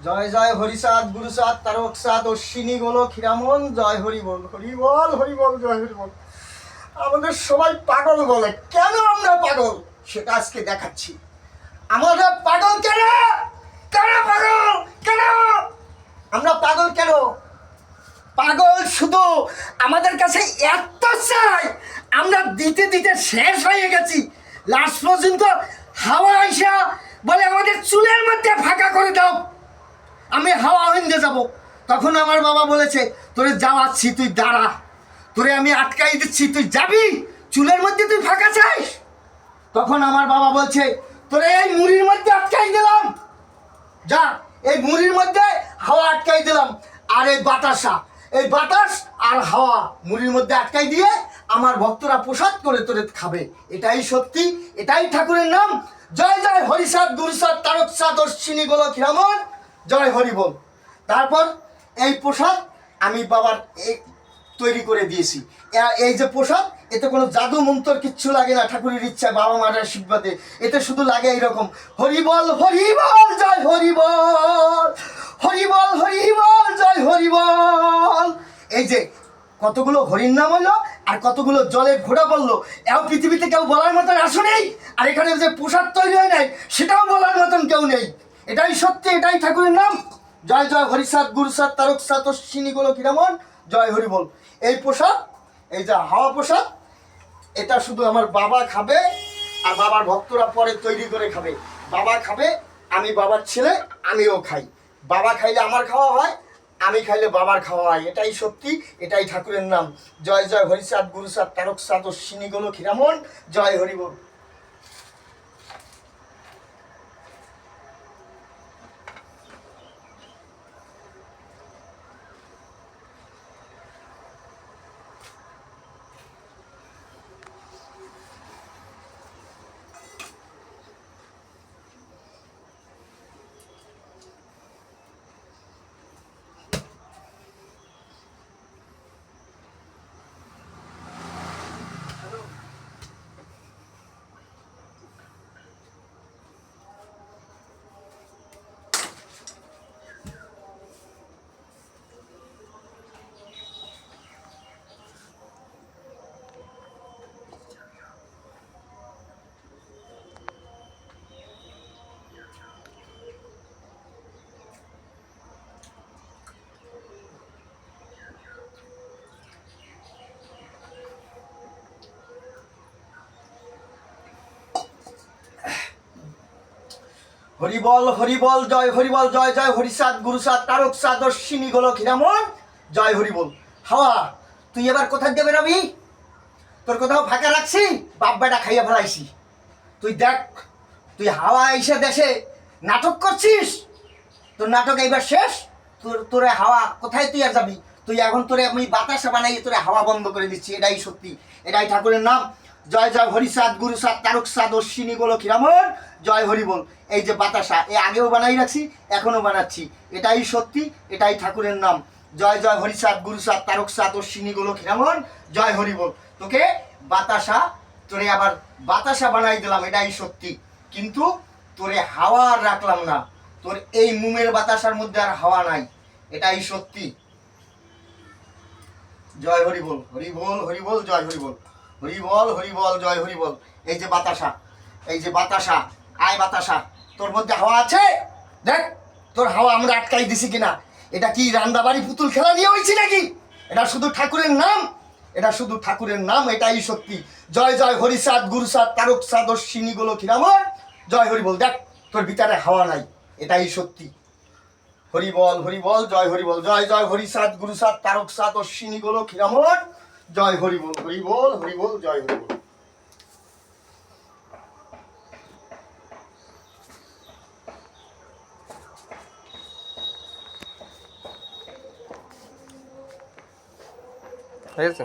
জয় জয় হরিসাদ গুরুসাদ তারকসাদ অশ্বিনী গোলক হীরামন। জয় হরি বল, হরি বল, হরি বল, জয় হরি বল। আমাদের সবাই পাগল বলে, কেন আমরা পাগল সেটা আজকে দেখাচ্ছি। আমরা পাগল কেন? কেন পাগল? কেন আমরা পাগল? কেন পাগল? শুধু আমাদের কাছে এত চাই, আমরা দিতে দিতে শেষ হয়ে গেছি। লাস্ট পর্যন্ত হাওয়া আইসা বলে আমাদের চুলের মধ্যে ফাঁকা করে দাও, আমি হাওয়া হইতে যাব। তখন আমার বাবা বলেছে, তোরে যাওয়াচ্ছি, তুই দাঁড়া, তোরে আমি আটকাই দিচ্ছি, তুই যাবি, চুলের মধ্যে তুই ফাঁকা চাইস। তখন আমার বাবা বলছে, তোরে এই মুড়ির মধ্যে আটকাই দিলাম, যা এই মুড়ির মধ্যে হাওয়া আটকাই দিলাম। আর এই বাতাসা, এই বাতাস আর হাওয়া মুড়ির মধ্যে আটকাই দিয়ে আমার ভক্তরা প্রসাদ করে তোরে খাবে। এটাই সত্যি, এটাই ঠাকুরের নাম। জয় জয় হরিসাদ গুরুসাদ তারকসাদ অশ্বিনী গোলক হীরামন। জয় হরি বল। তারপর এই প্রসাদ আমি বাবার তৈরি করে দিয়েছি। এই যে প্রসাদ, এতে কোনো জাদু মন্ত্র কিচ্ছু লাগে না, ঠাকুরের ইচ্ছা, বাবা মার আশীর্বাদে। এতে শুধু লাগে এইরকম, হরি বল, হরি বল, জয় হরি বল, হরি বল, হরি বল, জয় হরি বল। এই যে কতগুলো হরির নাম হলো আর কতগুলো জলের ঘোড়া বললো, এও পৃথিবীতে কেউ বলার মতন আসো নেই। আর এখানে যে প্রসাদ তৈরি হয় নাই সেটাও বলার মতন কেউ নেই। এটাই সত্যি, এটাই ঠাকুরের নাম। জয় জয় হরিসাদ গুরুসাদ তারকসাদ অশ্বিনী গোলক হীরামন। জয় হরি বল। এই প্রসাদ, এই যে হাওয়া প্রসাদ, এটা শুধু আমার বাবা খাবে আর বাবার ভক্তরা পরে তৈরি করে খাবে। বাবা খাবে, আমি বাবার ছেলে, আমিও খাই। বাবা খাইলে আমার খাওয়া হয়, আমি খাইলে বাবার খাওয়া হয়। এটাই সত্যি, এটাই ঠাকুরের নাম। জয় জয় হরিসাদ গুরুসাদ তারকসাদ অশ্বিনী গোলক হীরামন। জয় হরি বল। হরি বল, হরি বল, জয় হরি বল। জয় জয় হরিসাদ গুরুসাদ তারকসাদ অশ্বিনী গোলক হীরামন। জয় হরি বল। হাওয়া, তুই এবার কোথায় দেবে রবি? তোর কোথাও ফাঁকা রাখছি? বাপ বেটা খাইয়া ফেলাইছি। তুই দেখ, তুই হাওয়া এসে দেশে নাটক করছিস, তোর নাটক এইবার শেষ। তোরে হাওয়া কোথায় তুই আর যাবি? তুই এখন তোরে আমি বাতাসা বানাই তোরে হাওয়া বন্ধ করে দিচ্ছি। এটাই সত্যি, এটাই ঠাকুরের নাম। জয় জয় হরিসাদ গুরুসাদ তারকসাদ অশ্বিনী গোলক হীরামন। জয় হরি বল। এই যে বাতাসা, এ আগেও বানাই রাখছি, এখনো বানাচ্ছি। এটাই সত্যি, এটাই ঠাকুরের নাম। জয় জয় হরিসাদ গুরুসাদ তারকসাদ অশ্বিনী গোলক হীরামন। জয় হরি বল। তোকে বাতাসা, তোরে আবার বাতাসা বানাই দিলাম, এটাই সত্যি। কিন্তু তোরে হাওয়া আর রাখলাম না। তোর এই মুমের বাতাসার মধ্যে আর হাওয়া নাই, এটাই সত্যি। জয় হরি বল, হরি বল, হরি বল, জয় হরি বল, হরি বল, হরি বল, জয় হরি বল। এই যে বাতাসা, এই যে বাতাসা, আয় বাতাসা, তোর মধ্যে হাওয়া আছে? দেখ তোর হাওয়া আমরা আটকাই দিছি কিনা। এটা কি রান্দাবাড়ি পুতুল খেলা নিয়ে হয়েছি নাকি? এটা শুধু ঠাকুরের নাম, এটা শুধু ঠাকুরের নাম, এটাই সত্যি। জয় জয় হরিসাদ গুরুসাদ তারকসাদ অশ্বিনী গোলক হীরামন। জয় হরি বল। দেখ তোর ভিতরে হাওয়া নাই, এটাই সত্যি। হরি বল, হরি বল, জয় হরি বল। জয় জয় হরিসাদ গুরুসাদ তারকসাদ অশ্বিনী গোলক হীরামন। জয় হরি বল, হরি বল, হরি বল, জয় হরি বল। ঠিক আছে।